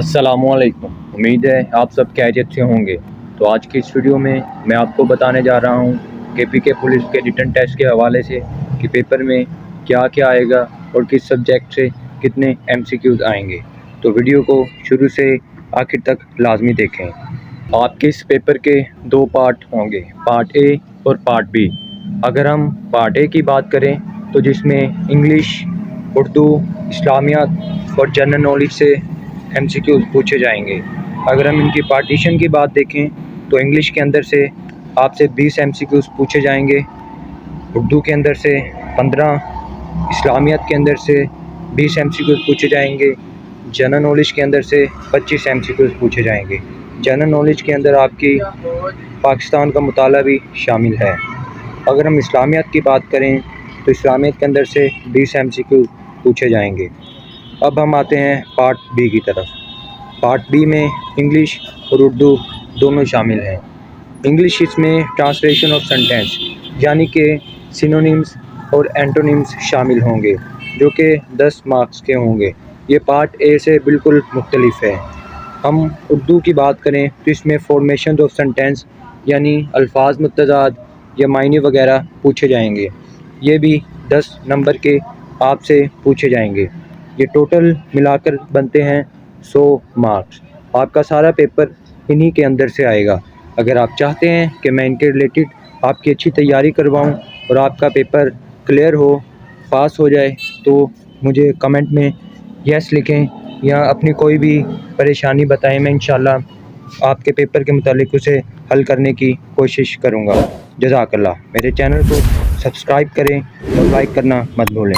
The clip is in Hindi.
अस्सलाम वालेकुम। उम्मीद है आप सब खैरियत से होंगे। तो आज की इस वीडियो में मैं आपको बताने जा रहा हूँ के पुलिस के रिटन टेस्ट के हवाले से कि पेपर में क्या क्या आएगा और किस सब्जेक्ट से कितने MCQs आएंगे। तो वीडियो को शुरू से आखिर तक लाजमी देखें। आपके इस पेपर के दो पार्ट होंगे, पार्ट ए और पार्ट बी। अगर हम पार्ट ए की बात करें तो जिसमें इंग्लिश, उर्दू, इस्लामियात और जनरल नॉलेज से MCQs पूछे जाएंगे। अगर हम इनकी पार्टीशन की बात देखें तो इंग्लिश के अंदर से आपसे 20 MCQs पूछे जाएंगे, उर्दू के अंदर से 15, इस्लामियात के अंदर से 20 MCQs पूछे जाएंगे, जनरल नॉलेज के अंदर से 25 MCQs पूछे जाएंगे। जनरल नॉलेज के अंदर आपकी पाकिस्तान का मुताला भी शामिल है। अगर हम इस्लामियात की बात करें तो इस्लामियात के अंदर से 20 MCQs पूछे जाएंगे। अब हम आते हैं पार्ट बी की तरफ। पार्ट बी में इंग्लिश और उर्दू दोनों शामिल हैं। इंग्लिश इसमें ट्रांसलेशन ऑफ सेंटेंस यानी कि सिनोनिम्स और एंटोनिम्स शामिल होंगे जो कि 10 मार्क्स के होंगे। ये पार्ट ए से बिल्कुल मुख्तलिफ है। हम उर्दू की बात करें तो इसमें फॉर्मेशन ऑफ सेंटेंस यानी अल्फाज मुतज़ाद या मायने वगैरह पूछे जाएंगे। ये भी 10 नंबर के आपसे पूछे जाएंगे। ये टोटल मिलाकर बनते हैं 100 मार्क्स। आपका सारा पेपर इन्हीं के अंदर से आएगा। अगर आप चाहते हैं कि मैं इनके रिलेटेड आपकी अच्छी तैयारी करवाऊं और आपका पेपर क्लियर हो, पास हो जाए, तो मुझे कमेंट में यस लिखें या अपनी कोई भी परेशानी बताएं। मैं इंशाल्लाह आपके पेपर के मुतालिक उसे हल करने की कोशिश करूँगा। जज़ाकल्लाह। मेरे चैनल को सब्सक्राइब करें और लाइक करना मत भूलें।